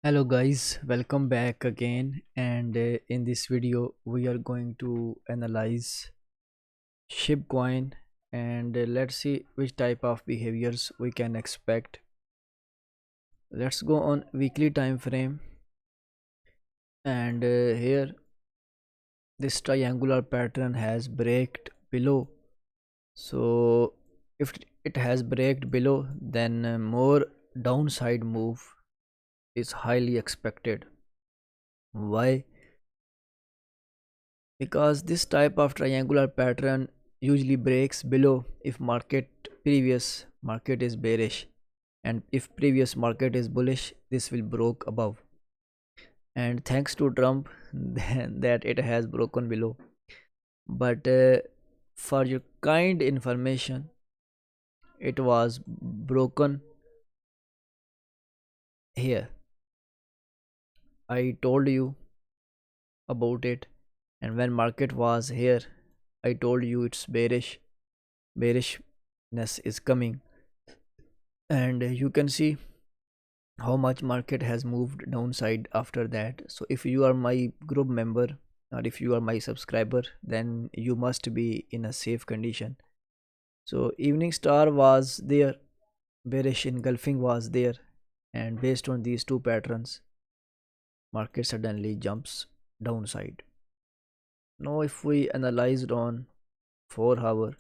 Hello guys, welcome back again, and in this video we are going to analyze Shibcoin, and let's see which type of behaviors we can expect. Let's go on weekly time frame, and here this triangular pattern has breaked below. So if it has breaked below, then more downside move is highly expected. Why? Because this type of triangular pattern usually breaks below if previous market is bearish, and if previous market is bullish, this will broke above. And thanks to Trump that it has broken below. But for your kind information, it was broken here. I told you about it, and when market was here, I told you it's bearishness is coming. And you can see how much market has moved downside after that. So if you are my group member, or if you are my subscriber, then you must be in a safe condition. So evening star was there, bearish engulfing was there, and based on these two patterns, market suddenly jumps downside. Now if we analyzed on 4 hour,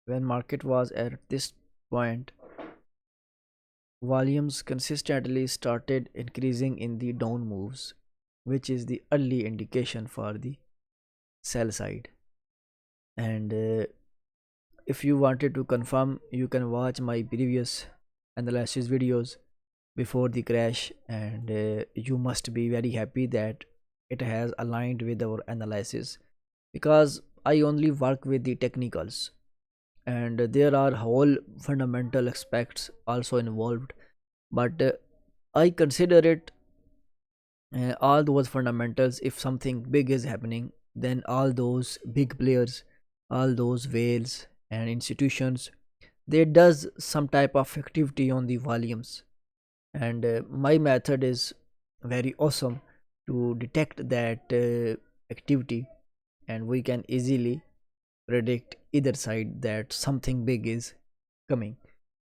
when market was at this point, volumes consistently started increasing in the down moves, which is the early indication for the sell side. And if you wanted to confirm, you can watch my previous analysis videos before the crash, and you must be very happy that it has aligned with our analysis, because I only work with the technicals, and there are whole fundamental aspects also involved. But I consider it all those fundamentals. If something big is happening, then all those big players, all those whales and institutions, they does some type of activity on the volumes. And my method is very awesome to detect that activity, and we can easily predict either side that something big is coming.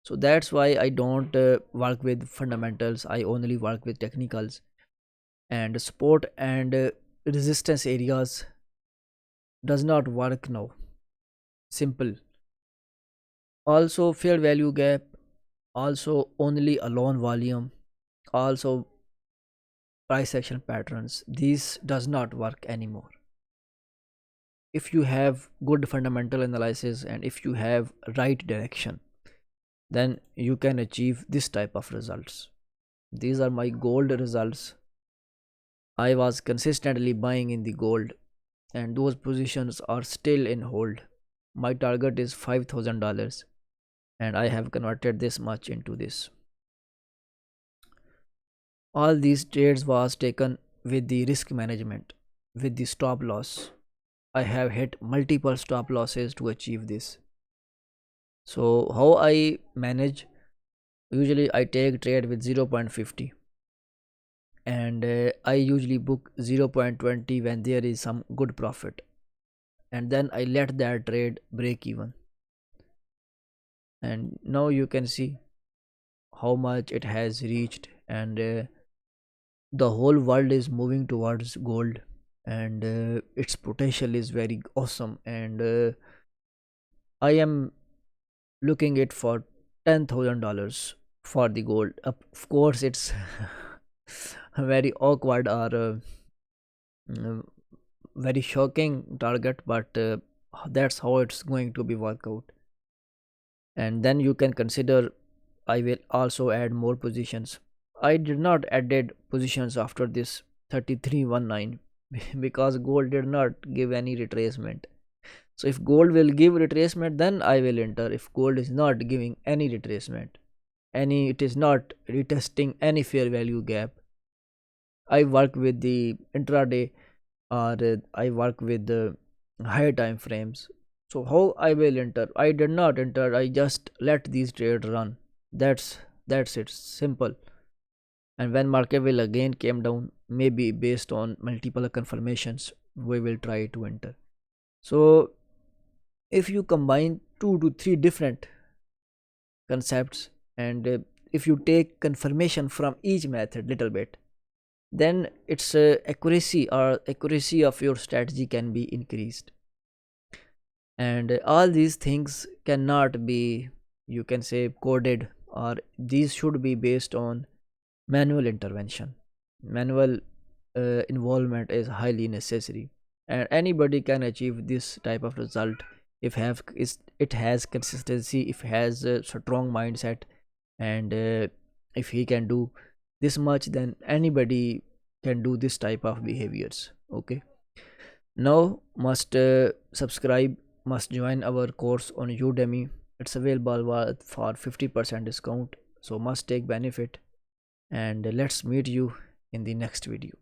So that's why I don't work with fundamentals, I only work with technicals. And support and resistance areas does not work now. Simple. Also fair value gap, also only alone volume, also price action patterns. These does not work anymore. If you have good fundamental analysis and if you have right direction, then you can achieve this type of results. These are my gold results. I was consistently buying in the gold, and those positions are still in hold. My target is $5,000, and I have converted this much into this. All these trades was taken with the risk management, with the stop loss. I have hit multiple stop losses to achieve this. So how I manage? Usually I take trade with 0.50, and I usually book 0.20 when there is some good profit, and then I let that trade break even. And now you can see how much it has reached, and the whole world is moving towards gold, and its potential is very awesome. And I am looking it for $10,000 for the gold. Of course it's a very awkward or mm, very shocking target, but that's how it's going to be work out. And then you can consider, I will also add more positions. I did not added positions after this 3319 because gold did not give any retracement. So if gold will give retracement, then I will enter. If gold is not giving any retracement, it is not retesting any fair value gap, I work with the intraday, or I work with the higher time frames. So how I will enter? I did not enter. I just let these trades run. That's it. Simple. And when market will again came down, maybe based on multiple confirmations, we will try to enter. So if you combine two to three different concepts, and if you take confirmation from each method little bit, then its accuracy of your strategy can be increased. And all these things cannot be, you can say, coded, or these should be based on manual intervention. Manual involvement is highly necessary, and anybody can achieve this type of result if have is it has consistency, if has a strong mindset, and if he can do this much, then anybody can do this type of behaviors. Okay, now must subscribe, must join our course on Udemy. It's available for 50% discount, so must take benefit. And let's meet you in the next video.